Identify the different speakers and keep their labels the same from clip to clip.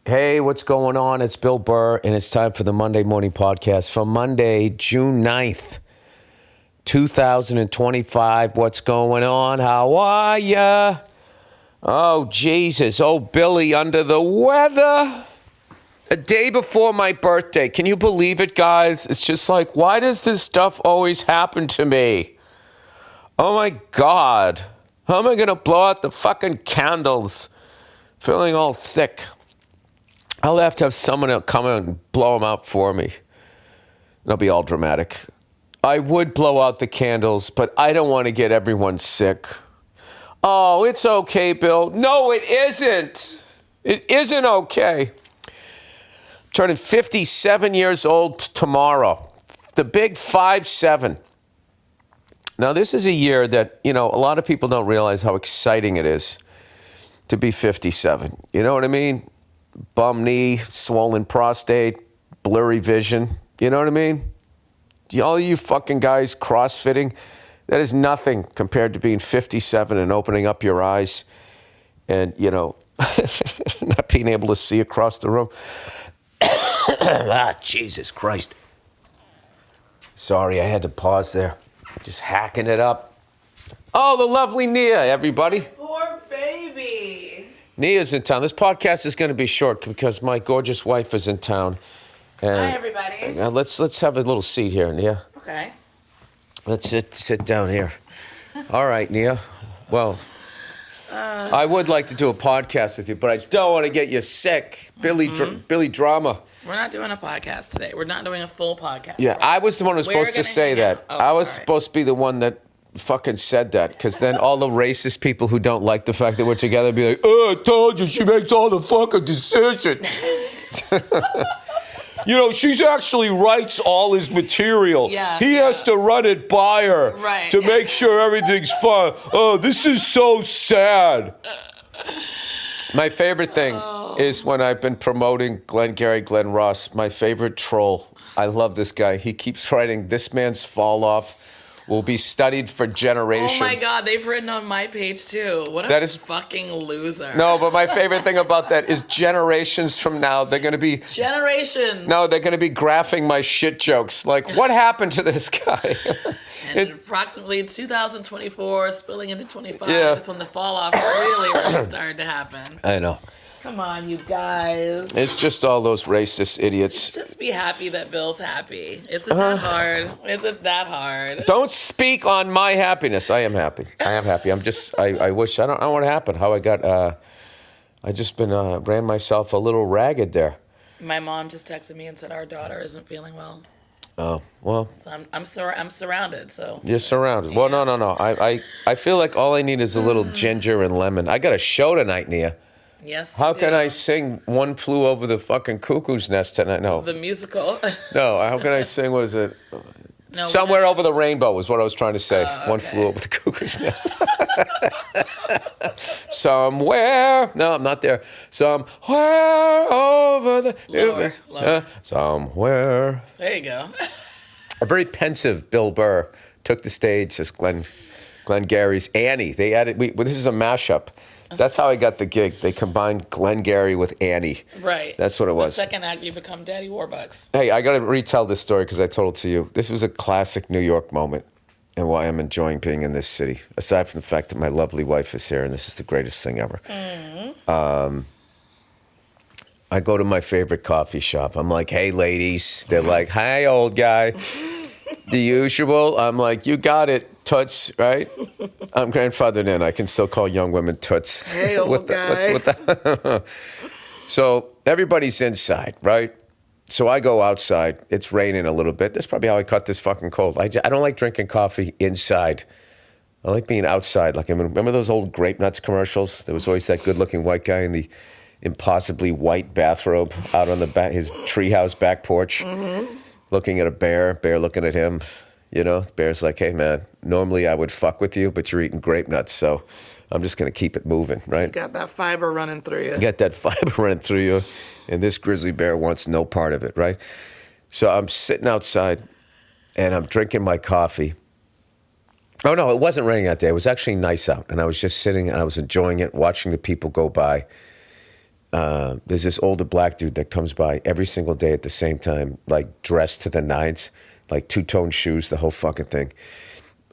Speaker 1: Hey, what's going on? It's Bill Burr, and it's time for the Monday Morning Podcast for Monday, June 9th, 2025. What's going on? How are ya? Oh, Jesus. Oh, Billy, under the weather. A day before my birthday. Can you believe it, guys? It's just like, why does this stuff always happen to me? Oh, my God. How am I going to blow out the fucking candles? Feeling all sick. I'll have to have someone come and blow them out for me. It'll be all dramatic. I would blow out the candles, but I don't want to get everyone sick. Oh, it's okay, Bill. No, it isn't. It isn't okay. Turning 57 years old tomorrow. The big 5-7. Now, this is a year that, a lot of people don't realize how exciting it is to be 57. You know what I mean? Bum knee, swollen prostate, blurry vision. You know what I mean? All you fucking guys crossfitting, that is nothing compared to being 57 and opening up your eyes and, not being able to see across the room. Jesus Christ. Sorry, I had to pause there. Just hacking it up. Oh, the lovely Nia, everybody.
Speaker 2: Poor baby.
Speaker 1: Nia's in town. This podcast is going to be short because my gorgeous wife is in town. And
Speaker 2: hi, everybody.
Speaker 1: Let's have a little seat here, Nia.
Speaker 2: Okay.
Speaker 1: Let's sit down here. All right, Nia. Well, I would like to do a podcast with you, but I don't want to get you sick. Billy Drama.
Speaker 2: We're not doing a podcast today. We're not doing a full podcast.
Speaker 1: Yeah, I was the one who was supposed to say that. I was supposed to be the one that fucking said that, because then all the racist people who don't like the fact that we're together be like, oh, I told you, she makes all the fucking decisions. She's actually writes all his material.
Speaker 2: Yeah,
Speaker 1: he has to run it by her to make sure everything's fine. Oh, this is so sad. My favorite thing is when I've been promoting Glenn Ross, my favorite troll. I love this guy. He keeps writing, this man's fall off will be studied for generations.
Speaker 2: Oh my God, they've written on my page too. What a fucking loser.
Speaker 1: No, but my favorite thing about that is generations from now, they're going to be...
Speaker 2: Generations.
Speaker 1: No, they're going to be graphing my shit jokes. Like, what happened to this guy?
Speaker 2: And approximately 2024, spilling into 25, that's when the fall off really started to happen.
Speaker 1: I know.
Speaker 2: Come on, you guys.
Speaker 1: It's just all those racist idiots.
Speaker 2: Just be happy that Bill's happy. Isn't that hard? Isn't that hard?
Speaker 1: Don't speak on my happiness. I am happy. I'm just, I wish, I don't know what happened. How I got, I just been, ran myself a little ragged there.
Speaker 2: My mom just texted me and said our daughter isn't feeling well.
Speaker 1: Oh, well.
Speaker 2: So I'm surrounded, so.
Speaker 1: You're surrounded. Yeah. Well, no. I feel like all I need is a little ginger and lemon. I got a show tonight, Nia.
Speaker 2: Yes.
Speaker 1: How can I sing One Flew Over the fucking Cuckoo's Nest tonight? No.
Speaker 2: The musical.
Speaker 1: No, how can I sing, what is it?
Speaker 2: No,
Speaker 1: Somewhere Over the Rainbow is what I was trying to say.
Speaker 2: Okay.
Speaker 1: One Flew Over the Cuckoo's Nest. Somewhere. No, I'm not there. Somewhere over the...
Speaker 2: Lower.
Speaker 1: Somewhere.
Speaker 2: There you go.
Speaker 1: A very pensive Bill Burr took the stage as Glenn Gary's Annie. They added... this is a mashup. That's how I got the gig. They combined Glengarry with Annie.
Speaker 2: Right.
Speaker 1: That's what it was.
Speaker 2: The second act, you become Daddy Warbucks.
Speaker 1: Hey, I got to retell this story because I told it to you. This was a classic New York moment and why I'm enjoying being in this city, aside from the fact that my lovely wife is here and this is the greatest thing ever. Mm-hmm. I go to my favorite coffee shop. I'm like, hey, ladies. They're like, hi, old guy. The usual. I'm like, you got it. Toots, right? I'm grandfathered in. I can still call young women toots.
Speaker 2: Hey, old guy.
Speaker 1: So everybody's inside, right? So I go outside. It's raining a little bit. That's probably how I caught this fucking cold. I don't like drinking coffee inside. I like being outside. Like, remember those old Grape Nuts commercials? There was always that good-looking white guy in the impossibly white bathrobe out on his treehouse back porch, looking at a bear looking at him. The bear's like, hey, man, normally I would fuck with you, but you're eating grape nuts, so I'm just going to keep it moving, right?
Speaker 2: You got that fiber running through you.
Speaker 1: You got that fiber running through you, and this grizzly bear wants no part of it, right? So I'm sitting outside, and I'm drinking my coffee. Oh, no, it wasn't raining that day. It was actually nice out, and I was just sitting, and I was enjoying it, watching the people go by. there's this older black dude that comes by every single day at the same time, like dressed to the nines, like two-tone shoes, the whole fucking thing.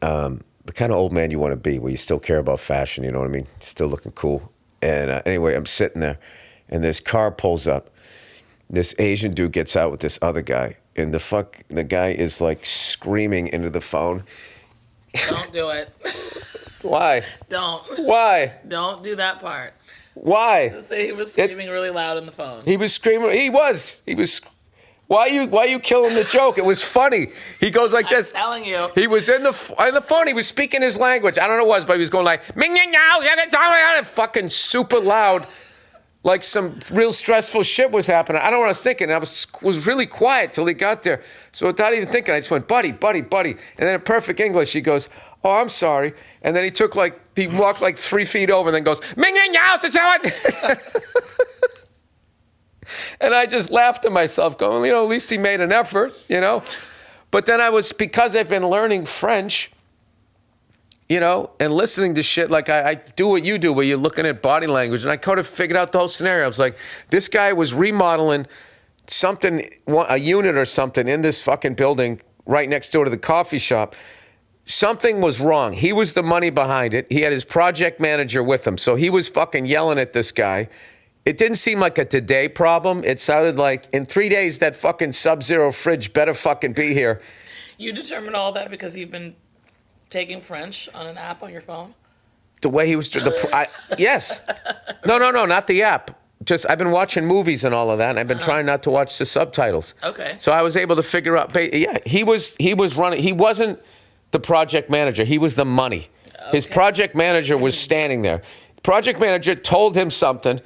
Speaker 1: The kind of old man you want to be, where you still care about fashion, you know what I mean? Still looking cool. And anyway, I'm sitting there, and this car pulls up. This Asian dude gets out with this other guy, and the guy is like screaming into the phone.
Speaker 2: Don't do it.
Speaker 1: Why?
Speaker 2: Don't.
Speaker 1: Why?
Speaker 2: Don't do that part.
Speaker 1: Why?
Speaker 2: Just say he was screaming really loud on the phone.
Speaker 1: He was screaming. He was. Why are you killing the joke? It was funny. He goes like this.
Speaker 2: I'm telling you.
Speaker 1: He was in the phone. He was speaking his language. I don't know what it was, but he was going like, fucking super loud, like some real stressful shit was happening. I don't know what I was thinking. I was really quiet till he got there. So without even thinking, I just went, buddy. And then in perfect English, he goes, oh, I'm sorry. And then he walked like 3 feet over and then goes, and I just laughed to myself going, at least he made an effort, But then because I've been learning French, and listening to shit, like I do what you do, where you're looking at body language, and I kind of figured out the whole scenario. I was like, this guy was remodeling something, a unit or something in this fucking building right next door to the coffee shop. Something was wrong. He was the money behind it. He had his project manager with him. So he was fucking yelling at this guy. It didn't seem like a today problem. It sounded like in 3 days, that fucking Sub-Zero fridge better fucking be here.
Speaker 2: You determined all that because you've been taking French on an app on your phone?
Speaker 1: The way he was, yes. No, not the app. Just, I've been watching movies and all of that, and I've been trying not to watch the subtitles.
Speaker 2: Okay.
Speaker 1: So I was able to figure out, he was running, he wasn't the project manager, he was the money. Okay. His project manager was standing there. Project manager told him something,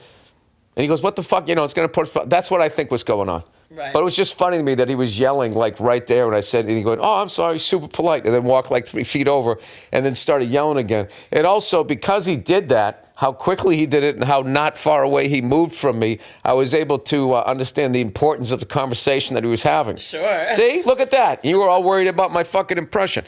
Speaker 1: and he goes, what the fuck, it's going to put, that's what I think was going on.
Speaker 2: Right.
Speaker 1: But it was just funny to me that he was yelling like right there, and I said, and he goes, oh, I'm sorry, super polite, and then walked like 3 feet over, and then started yelling again. And also, because he did that, how quickly he did it and how not far away he moved from me, I was able to understand the importance of the conversation that he was having.
Speaker 2: Sure.
Speaker 1: See? Look at that. You were all worried about my fucking impression.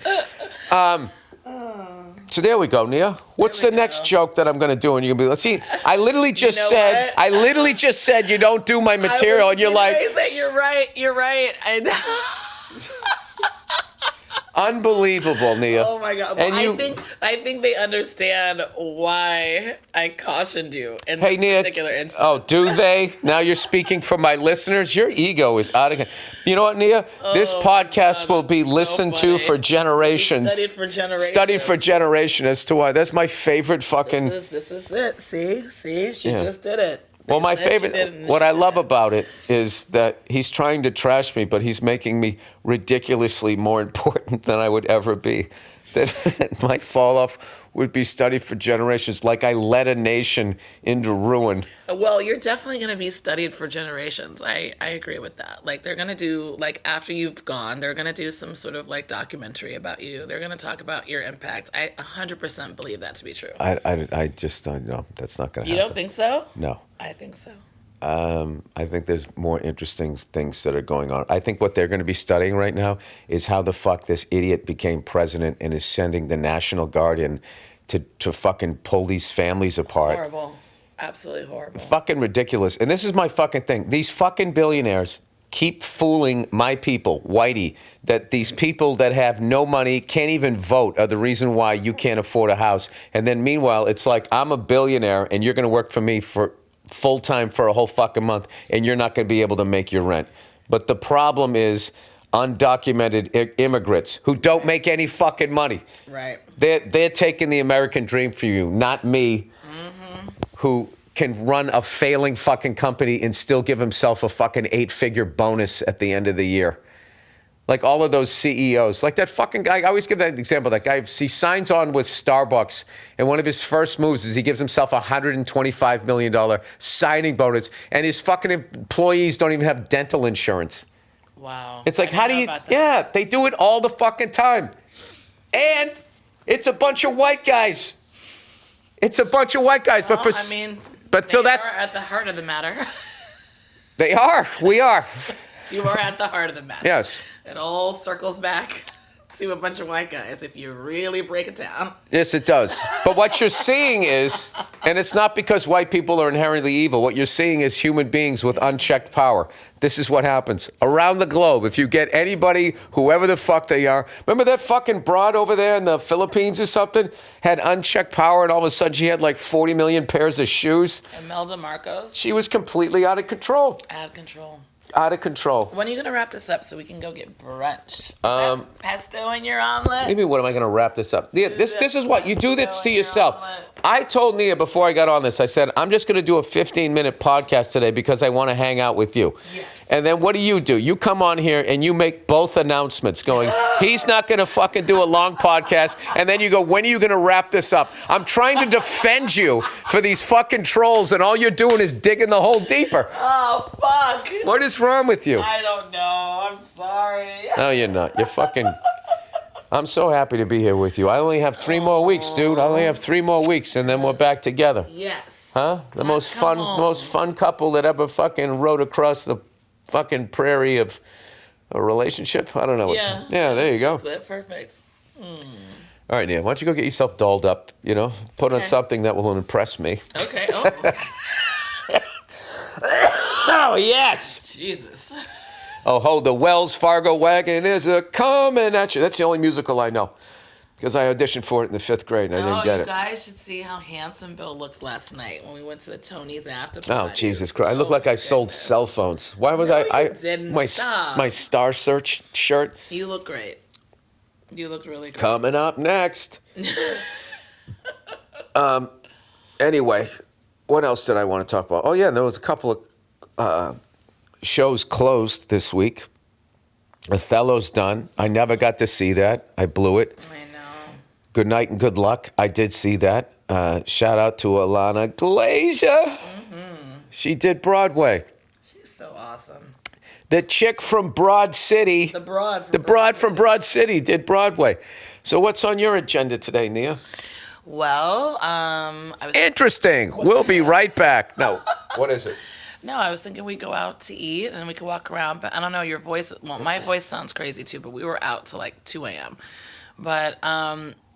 Speaker 1: So there we go, Nia. What's the next joke that I'm going to do? And you're going to be, let's see, I literally just said you don't do my material, and you're like...
Speaker 2: You're right.
Speaker 1: Unbelievable, Nia.
Speaker 2: Oh my God. Well, I think they understand why I cautioned you in this particular instance.
Speaker 1: Oh, do they? Now you're speaking for my listeners? Your ego is out of control. You know what, Nia? This podcast will be listened to for generations. Studied for generations as to why. That's my favorite fucking...
Speaker 2: This is it. See? She just did it.
Speaker 1: Well, my favorite, what I love about it is that he's trying to trash me, but he's making me ridiculously more important than I would ever be. That my fall off would be studied for generations, like I led a nation into ruin.
Speaker 2: Well, you're definitely going to be studied for generations. I agree with that. Like, they're going to do, like, after you've gone, they're going to do some sort of, like, documentary about you. They're going to talk about your impact. I 100% believe that to be true.
Speaker 1: I just don't know. That's not going to happen.
Speaker 2: You don't think so?
Speaker 1: No.
Speaker 2: I think so.
Speaker 1: I think there's more interesting things that are going on. I think what they're going to be studying right now is how the fuck this idiot became president and is sending the National Guard in to fucking pull these families apart.
Speaker 2: Horrible. Absolutely horrible.
Speaker 1: Fucking ridiculous. And this is my fucking thing. These fucking billionaires keep fooling my people, Whitey, that these people that have no money, can't even vote, are the reason why you can't afford a house. And then meanwhile, it's like, I'm a billionaire and you're going to work for me for full-time for a whole fucking month, and you're not going to be able to make your rent. But the problem is undocumented immigrants who don't make any fucking money.
Speaker 2: Right.
Speaker 1: They're taking the American dream for you, not me, who can run a failing fucking company and still give himself a fucking 8-figure bonus at the end of the year. Like all of those CEOs, like that fucking guy. I always give that example. That guy, he signs on with Starbucks, and one of his first moves is he gives himself a $125 million signing bonus, and his fucking employees don't even have dental insurance.
Speaker 2: Wow.
Speaker 1: It's like, how do you... Yeah, they do it all the fucking time. And it's a bunch of white guys. It's a bunch of white guys.
Speaker 2: Well,
Speaker 1: but
Speaker 2: they are at the heart of the matter.
Speaker 1: They are. We are.
Speaker 2: You are at the heart of the matter.
Speaker 1: Yes.
Speaker 2: It all circles back to a bunch of white guys if you really break it down.
Speaker 1: Yes, it does. But what you're seeing is, and it's not because white people are inherently evil, what you're seeing is human beings with unchecked power. This is what happens. Around the globe, if you get anybody, whoever the fuck they are, remember that fucking broad over there in the Philippines or something? Had unchecked power and all of a sudden she had like 40 million pairs of shoes?
Speaker 2: Imelda Marcos?
Speaker 1: She was completely out of control.
Speaker 2: Out of control.
Speaker 1: Out of control.
Speaker 2: When are you going to wrap this up so we can go get brunch? Pesto in your omelet?
Speaker 1: Maybe what am I going to wrap this up? This is what you do this to yourself. I told Nia before I got on this, I said, I'm just going to do a 15-minute podcast today because I want to hang out with you.
Speaker 2: Yes.
Speaker 1: And then what do? You come on here and you make both announcements going, he's not going to fucking do a long podcast. And then you go, when are you going to wrap this up? I'm trying to defend you for these fucking trolls and all you're doing is digging the hole deeper.
Speaker 2: Oh, fuck.
Speaker 1: What is wrong with you?
Speaker 2: I don't know. I'm sorry.
Speaker 1: No, you're not. You're fucking... I'm so happy to be here with you. I only have 3 more weeks, dude. I only have 3 more weeks, and then we're back together.
Speaker 2: Yes.
Speaker 1: Huh? The most fun couple that ever fucking rode across the fucking prairie of a relationship. I don't know.
Speaker 2: Yeah.
Speaker 1: Yeah, there you go.
Speaker 2: That's it. Perfect.
Speaker 1: All right, Nia, why don't you go get yourself dolled up, put on something that will impress me.
Speaker 2: Okay. Oh.
Speaker 1: Oh, yes.
Speaker 2: Jesus.
Speaker 1: Oh, the Wells Fargo wagon is a-coming at you. That's the only musical I know. Because I auditioned for it in the 5th grade and I didn't get it.
Speaker 2: You guys should see how handsome Bill looked last night when we went to the Tonys after party.
Speaker 1: Oh, Jesus Christ. I look like I sold cell phones. Why was I
Speaker 2: didn't.
Speaker 1: my
Speaker 2: Stop.
Speaker 1: my Star Search shirt?
Speaker 2: You look great. You looked really great.
Speaker 1: Coming up next. Anyway, what else did I want to talk about? Oh, yeah, there was a couple of shows closed this week. Othello's done. I never got to see that. I blew it.
Speaker 2: I know.
Speaker 1: Good Night and Good Luck. I did see that. Shout out to Alana Glazer. Mm-hmm. She did Broadway.
Speaker 2: She's so awesome.
Speaker 1: The chick from Broad City.
Speaker 2: The broad
Speaker 1: from Broad City did Broadway. So what's on your agenda today, Nia?
Speaker 2: Well,
Speaker 1: Interesting. We'll be right back. No, what is it?
Speaker 2: No, I was thinking we'd go out to eat and we could walk around. But I don't know, your voice, well, my voice sounds crazy too, but we were out till like 2 a.m. But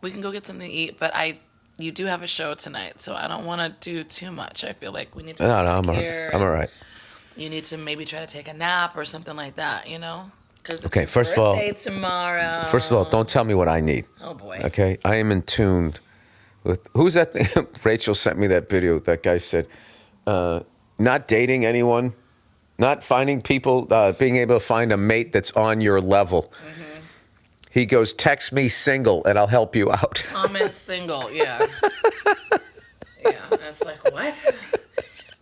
Speaker 2: we can go get something to eat. But you do have a show tonight, so I don't want to do too much. I feel like we need to
Speaker 1: I'm all right.
Speaker 2: You need to maybe try to take a nap or something like that, Because it's
Speaker 1: okay,
Speaker 2: your
Speaker 1: first of all,
Speaker 2: birthday tomorrow.
Speaker 1: First of all, don't tell me what I need.
Speaker 2: Oh, boy.
Speaker 1: Okay? I am in tune with... Who's that thing? Rachel sent me that video. That guy said... not dating anyone, not finding people, being able to find a mate that's on your level. Mm-hmm. He goes, text me single and I'll help you out.
Speaker 2: Comment single, yeah. Yeah, that's like, what?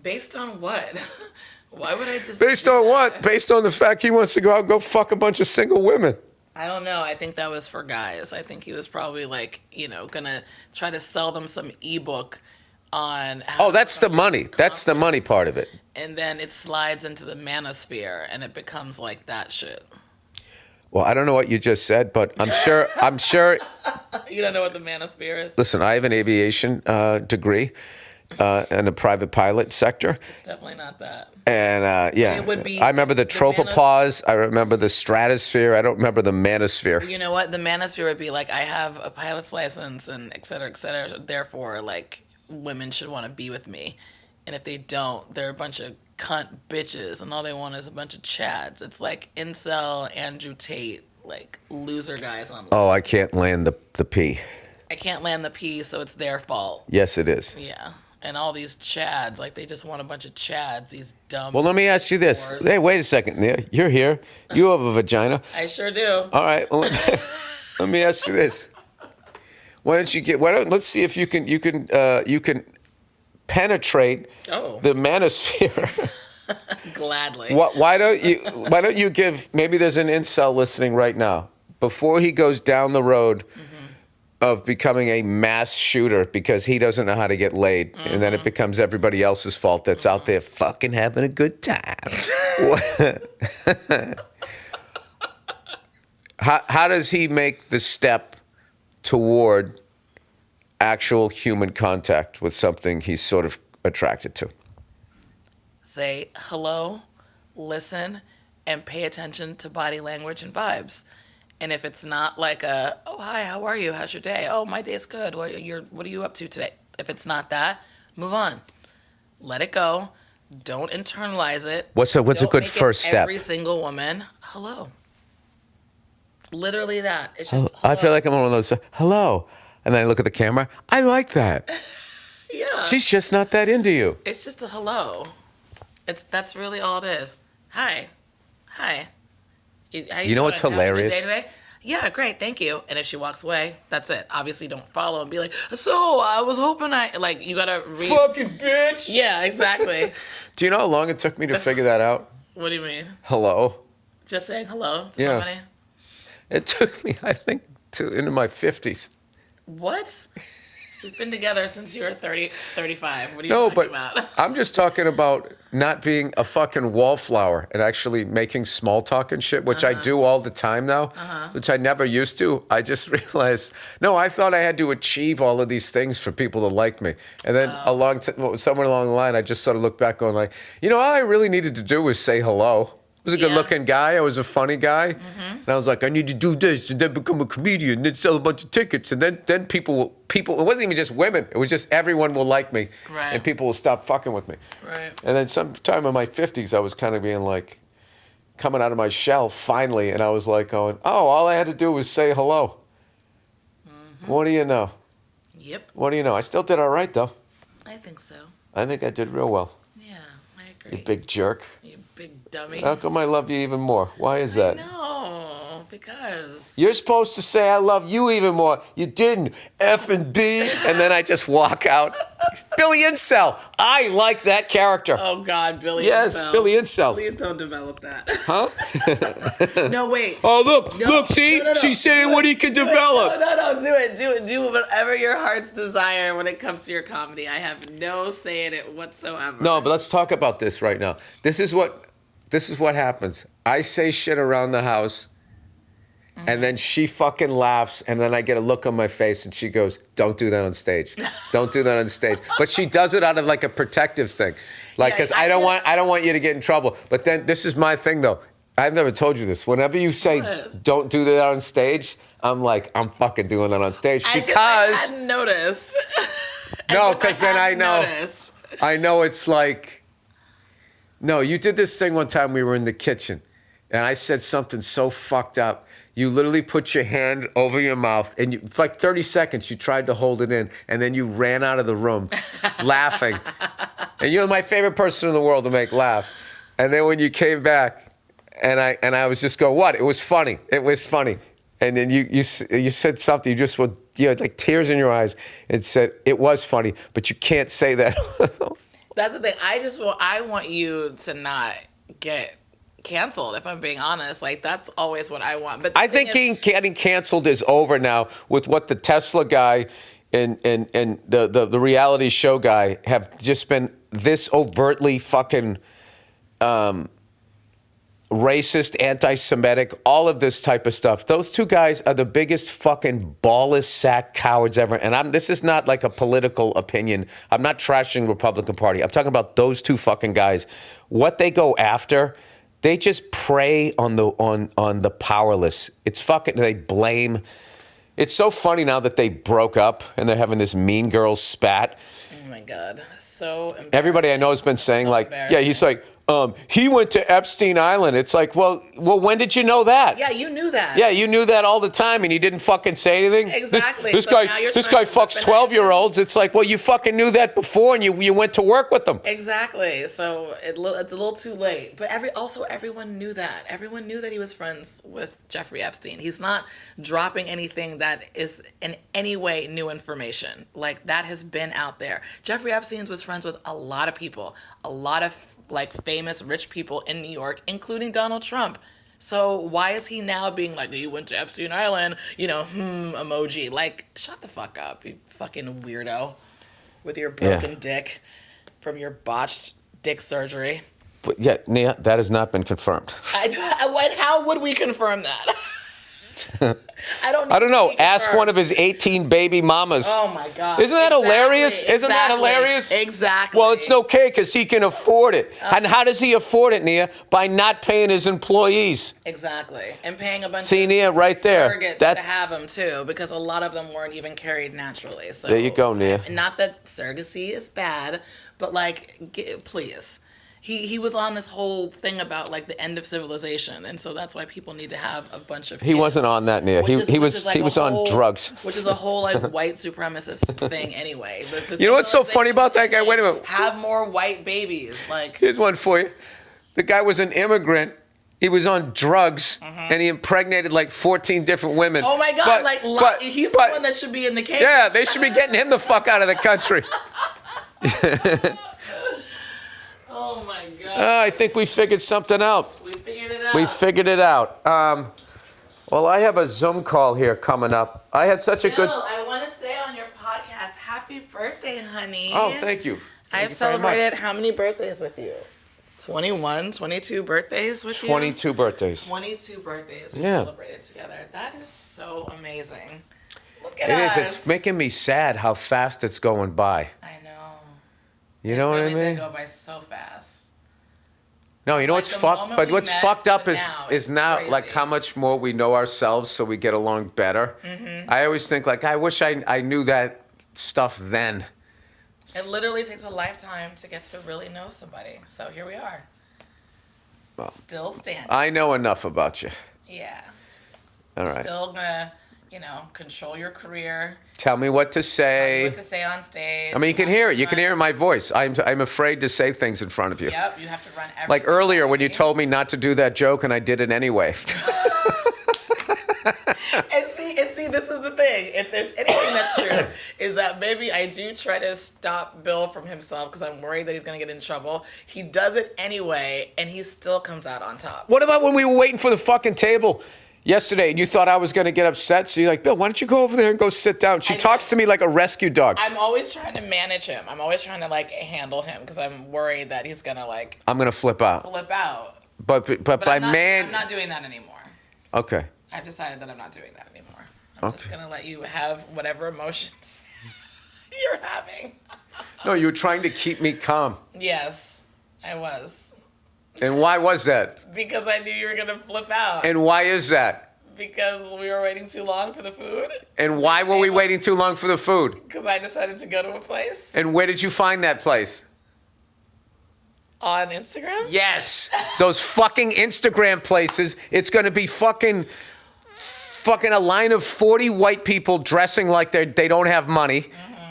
Speaker 2: Based on what? Why would I just...
Speaker 1: Based on what? Based on the fact he wants to go out and go fuck a bunch of single women.
Speaker 2: I don't know. I think that was for guys. I think he was probably like, gonna try to sell them some ebook on how
Speaker 1: that's the money. That's the money part of it.
Speaker 2: And then it slides into the manosphere and it becomes like that shit.
Speaker 1: Well, I don't know what you just said, but I'm sure.
Speaker 2: You don't know what the manosphere is?
Speaker 1: Listen, I have an aviation degree in the private pilot sector.
Speaker 2: It's definitely not that.
Speaker 1: And yeah,
Speaker 2: it would be
Speaker 1: I remember the tropopause. I remember the stratosphere. I don't remember the manosphere.
Speaker 2: You know what? The manosphere would be like, I have a pilot's license and et cetera, et cetera. Therefore, like, women should want to be with me, and if they don't, they're a bunch of cunt bitches and all they want is a bunch of chads. It's like incel Andrew Tate, like loser guys on.
Speaker 1: Oh, I can't land the P.
Speaker 2: I can't land the P, so it's their fault.
Speaker 1: Yes, it is.
Speaker 2: Yeah, and all these chads, like they just want a bunch of chads. These dumb.
Speaker 1: Well, let me ask you this.
Speaker 2: whores.
Speaker 1: Hey, wait a second. You're here. You have a vagina.
Speaker 2: I sure do.
Speaker 1: All right. Well, let me ask you this. Let's see if you can penetrate the manosphere.
Speaker 2: Gladly.
Speaker 1: Why don't you give, maybe there's an incel listening right now, before he goes down the road of becoming a mass shooter because he doesn't know how to get laid, and then it becomes everybody else's fault that's out there fucking having a good time. How does he make the step toward actual human contact with something he's sort of attracted to?
Speaker 2: Say hello, listen, and pay attention to body language and vibes. And if it's not like a, oh, hi, how are you? How's your day? Oh, my day's good. What are you up to today? If it's not that, move on. Let it go. Don't internalize it.
Speaker 1: What's a
Speaker 2: Don't
Speaker 1: good
Speaker 2: make it
Speaker 1: first step?
Speaker 2: Every single woman, hello. Literally that. It's just hello.
Speaker 1: I feel like I'm one of those, hello. And then I look at the camera. I like that.
Speaker 2: Yeah.
Speaker 1: She's just not that into you.
Speaker 2: It's just a hello. That's really all it is. Hi. How
Speaker 1: You know what's
Speaker 2: doing? Having a good
Speaker 1: hilarious?
Speaker 2: day today? Yeah, great, thank you. And if she walks away, that's it. Obviously, don't follow and be like, so I was hoping like you gotta read.
Speaker 1: Fucking bitch.
Speaker 2: Yeah, exactly.
Speaker 1: Do you know how long it took me to figure that out?
Speaker 2: What do you mean?
Speaker 1: Hello.
Speaker 2: Just saying hello to
Speaker 1: Yeah.
Speaker 2: somebody?
Speaker 1: It took me, I think, into my 50s.
Speaker 2: What? We've been together since you were 35. What are you
Speaker 1: No,
Speaker 2: talking
Speaker 1: but
Speaker 2: about?
Speaker 1: I'm just talking about not being a fucking wallflower and actually making small talk and shit, which I do all the time now, which I never used to. I just realized, no, I thought I had to achieve all of these things for people to like me. And then somewhere along the line, I just sort of looked back going like, all I really needed to do was say hello. I was a good-looking guy. I was a funny guy. And I was like, I need to do this and then become a comedian and then sell a bunch of tickets. And then people, it wasn't even just women. It was just everyone will like me.
Speaker 2: Right.
Speaker 1: And people will stop fucking with me.
Speaker 2: Right.
Speaker 1: And then sometime in my 50s, I was kind of being like, coming out of my shell finally. And I was like going, oh, all I had to do was say hello. What do you know?
Speaker 2: Yep.
Speaker 1: What do you know? I still did all right, though.
Speaker 2: I think so.
Speaker 1: I think I did real well.
Speaker 2: Yeah, I agree.
Speaker 1: You big jerk.
Speaker 2: You big dummy.
Speaker 1: How come I love you even more? Why is that?
Speaker 2: No, because.
Speaker 1: You're supposed to say I love you even more. You didn't. F and B. And then I just walk out. Billy Incel. I like that character.
Speaker 2: Oh, God, Billy
Speaker 1: Yes,
Speaker 2: Incel.
Speaker 1: Billy Incel.
Speaker 2: Please don't develop that.
Speaker 1: Huh?
Speaker 2: No, wait.
Speaker 1: Oh, look.
Speaker 2: No,
Speaker 1: Look, see?
Speaker 2: no.
Speaker 1: She's saying what he can develop.
Speaker 2: No, do it. Do whatever your heart's desire when it comes to your comedy. I have no say in it whatsoever.
Speaker 1: No, but let's talk about this right now. This is what happens. I say shit around the house, and then she fucking laughs, and then I get a look on my face, and she goes, don't do that on stage. Don't do that on stage. But she does it out of like a protective thing. Like,
Speaker 2: Yeah,
Speaker 1: because I don't want you to get in trouble. But then this is my thing, though. I've never told you this. Whenever you say,
Speaker 2: What?
Speaker 1: don't do that on stage, I'm like, I'm fucking doing that on stage.
Speaker 2: As if I
Speaker 1: Because,
Speaker 2: hadn't noticed.
Speaker 1: no,
Speaker 2: As if
Speaker 1: because then I
Speaker 2: hadn't
Speaker 1: know.
Speaker 2: noticed.
Speaker 1: I know it's like, no, you did this thing one time we were in the kitchen, and I said something so fucked up. You literally put your hand over your mouth, and for like 30 seconds, you tried to hold it in, and then you ran out of the room laughing. And you're my favorite person in the world to make laugh. And then when you came back, and I was just going, what? It was funny. It was funny. And then you said something. You had like tears in your eyes and said, it was funny, but you can't say that.
Speaker 2: That's the thing. I want you to not get canceled, if I'm being honest. Like, that's always what I want. But
Speaker 1: I think getting canceled is over now with what the Tesla guy and the reality show guy have just been this overtly fucking racist, anti-Semitic, all of this type of stuff. Those two guys are the biggest fucking ballless sack cowards ever. And this is not like a political opinion. I'm not trashing the Republican Party. I'm talking about those two fucking guys. What they go after, they just prey on the powerless. It's fucking, they blame. It's so funny now that they broke up and they're having this Mean Girls spat.
Speaker 2: Oh my God. So embarrassing.
Speaker 1: Everybody I know has been saying,
Speaker 2: So
Speaker 1: like,
Speaker 2: embarrassing.
Speaker 1: yeah, he's like, he went to Epstein Island. It's like, well, when did you know that?
Speaker 2: Yeah, you knew that.
Speaker 1: Yeah, you knew that all the time, and you didn't fucking say anything.
Speaker 2: Exactly.
Speaker 1: This
Speaker 2: So
Speaker 1: guy,
Speaker 2: now you're
Speaker 1: this
Speaker 2: trying
Speaker 1: guy
Speaker 2: to
Speaker 1: fucks
Speaker 2: weaponize
Speaker 1: 12-year-olds. It's like, well, you fucking knew that before, and you went to work with them.
Speaker 2: Exactly. So it's a little too late. But everyone knew that. Everyone knew that he was friends with Jeffrey Epstein. He's not dropping anything that is in any way new information. Like, that has been out there. Jeffrey Epstein was friends with a lot of people, a lot of like famous rich people in New York, including Donald Trump. So why is he now being like, you went to Epstein Island, emoji? Like, shut the fuck up, you fucking weirdo with your broken dick from your botched dick surgery.
Speaker 1: But yeah, Nia, that has not been confirmed.
Speaker 2: How would we confirm that?
Speaker 1: I don't know. Ask one of his 18 baby mamas.
Speaker 2: Oh my God!
Speaker 1: Isn't that hilarious? Isn't that hilarious?
Speaker 2: Exactly.
Speaker 1: Well, it's okay because he can afford it. And how does he afford it, Nia? By not paying his employees.
Speaker 2: Exactly, and paying a bunch
Speaker 1: See,
Speaker 2: of
Speaker 1: Nia, right there.
Speaker 2: surrogates to have them too, because a lot of them weren't even carried naturally. So
Speaker 1: there you go, Nia.
Speaker 2: Not that surrogacy is bad, but please. He was on this whole thing about like the end of civilization, and so that's why people need to have a bunch of kids.
Speaker 1: He wasn't on that, Nia. He was on drugs.
Speaker 2: Which is a whole like white supremacist thing anyway.
Speaker 1: You know what's so funny about that guy? Wait a minute.
Speaker 2: Have more white babies. Like,
Speaker 1: here's one for you. The guy was an immigrant. He was on drugs, and he impregnated like 14 different women.
Speaker 2: Oh my God! He's the one that should be in the cage.
Speaker 1: Yeah, they should be getting him the fuck out of the country.
Speaker 2: Oh my God.
Speaker 1: I think we figured something out.
Speaker 2: We figured it out.
Speaker 1: We figured it out. Well, I have a Zoom call here coming up. I had such a good...
Speaker 2: I want to say on your podcast, happy birthday, honey.
Speaker 1: Oh, thank you.
Speaker 2: I have celebrated how many birthdays with you? 21, 22 birthdays with you?
Speaker 1: 22 birthdays.
Speaker 2: 22 birthdays we celebrated together. That is so amazing. Look at
Speaker 1: us.
Speaker 2: us.
Speaker 1: It is. It's making me sad how fast it's going by.
Speaker 2: I know.
Speaker 1: You know what I mean?
Speaker 2: It really did go by so fast.
Speaker 1: No, you know what's fucked? But what's fucked up is now
Speaker 2: crazy.
Speaker 1: like how much more we know ourselves, so we get along better. Mm-hmm. I always think like I wish I knew that stuff then.
Speaker 2: It literally takes a lifetime to get to really know somebody. So here we are. Well, still standing.
Speaker 1: I know enough about you.
Speaker 2: Yeah.
Speaker 1: All right.
Speaker 2: Still gonna, control your career.
Speaker 1: Tell me what to say.
Speaker 2: Tell you what to say on stage.
Speaker 1: I mean, you can hear it. You can hear it in my voice. I'm afraid to say things in front of you.
Speaker 2: Yep, you have to run everything.
Speaker 1: Like earlier when you told me not to do that joke and I did it anyway.
Speaker 2: And see, this is the thing. If there's anything that's true, is that maybe I do try to stop Bill from himself because I'm worried that he's going to get in trouble. He does it anyway, and he still comes out on top.
Speaker 1: What about when we were waiting for the fucking table yesterday and you thought I was going to get upset? So you're like, Bill, why don't you go over there and go sit down? She talks to me like a rescue dog.
Speaker 2: I'm always trying to manage him. I'm always trying to, handle him because I'm worried that he's going to,
Speaker 1: I'm going to flip out. But by
Speaker 2: I'm not doing that anymore.
Speaker 1: Okay.
Speaker 2: I've decided that I'm not doing that anymore. I'm just going to let you have whatever emotions you're having.
Speaker 1: No, you were trying to keep me calm.
Speaker 2: Yes, I was.
Speaker 1: And why was that?
Speaker 2: Because I knew you were going to flip out.
Speaker 1: And why is that?
Speaker 2: Because we were waiting too long for the food.
Speaker 1: And why were we waiting too long for the food?
Speaker 2: Because I decided to go to a place.
Speaker 1: And where did you find that place?
Speaker 2: On Instagram?
Speaker 1: Yes. Those fucking Instagram places. It's going to be fucking a line of 40 white people dressing like they don't have money,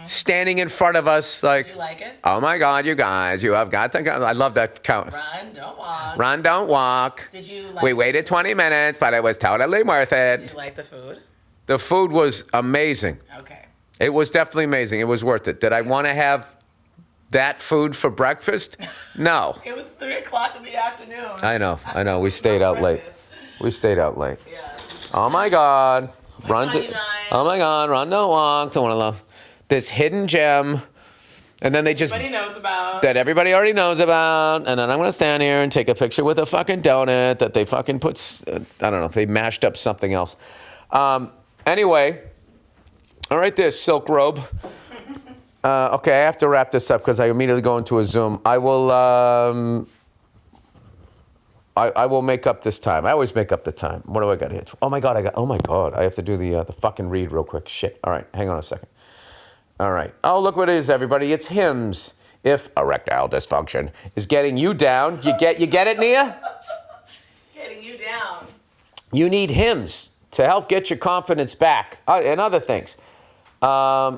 Speaker 1: standing in front of us like,
Speaker 2: did you like it?
Speaker 1: Oh my God, you guys, you have got to go. I love that count.
Speaker 2: Run, don't walk.
Speaker 1: Run, don't walk.
Speaker 2: Did you like
Speaker 1: We waited 20 minutes, but it was totally worth it.
Speaker 2: Did you like the food?
Speaker 1: The food was amazing.
Speaker 2: Okay.
Speaker 1: It was definitely amazing. It was worth it. Did I want to have that food for breakfast? No.
Speaker 2: It was 3 o'clock in the afternoon.
Speaker 1: I know. We stayed out late.
Speaker 2: Yeah.
Speaker 1: Oh my God.
Speaker 2: Oh my
Speaker 1: God, run, don't walk. Don't want to love. This hidden gem. And then they just...
Speaker 2: Everybody knows about.
Speaker 1: That everybody already knows about. And then I'm going to stand here and take a picture with a fucking donut that they fucking put... I don't know. They mashed up something else. Anyway. All right, this silk robe. Okay, I have to wrap this up because I immediately go into a Zoom. I will... I will make up this time. I always make up the time. What do I got here? Oh my God, I have to do the fucking read real quick. Shit. All right, hang on a second. All right. Oh, look what it is, everybody. It's hymns. If erectile dysfunction is getting you down, you get it, Nia?
Speaker 2: Getting you down.
Speaker 1: You need hymns to help get your confidence back and other things.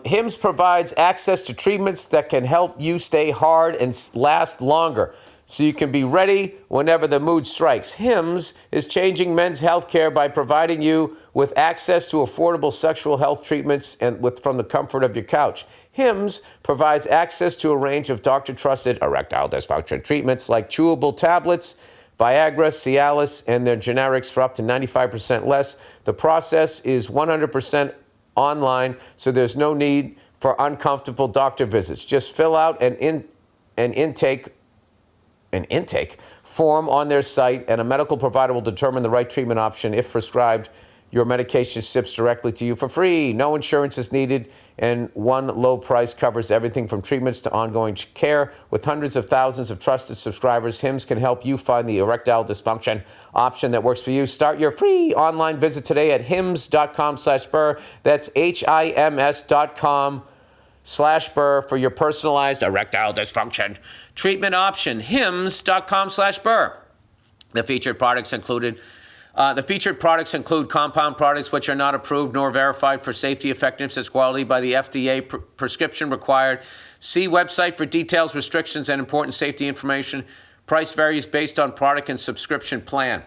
Speaker 1: Hymns provides access to treatments that can help you stay hard and last longer, so you can be ready whenever the mood strikes. Hims is changing men's health care by providing you with access to affordable sexual health treatments from the comfort of your couch. Hims provides access to a range of doctor-trusted erectile dysfunction treatments like chewable tablets, Viagra, Cialis, and their generics for up to 95% less. The process is 100% online, so there's no need for uncomfortable doctor visits. Just fill out an intake form on their site, and a medical provider will determine the right treatment option. If prescribed, your medication ships directly to you for free. No insurance is needed, and one low price covers everything from treatments to ongoing care. With hundreds of thousands of trusted subscribers, Hims can help you find the erectile dysfunction option that works for you. Start your free online visit today at hims.com/Burr. That's HIMS.com/Burr for your personalized erectile dysfunction treatment option. hims.com/Burr. The featured products include compound products which are not approved nor verified for safety, effectiveness, and quality by the FDA. Prescription required. See website for details, restrictions, and important safety information. Price varies based on product and subscription plan.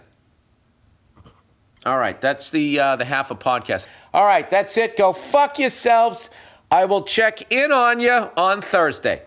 Speaker 1: All right, that's the half a podcast. All right, that's it. Go fuck yourselves. I will check in on you on Thursday.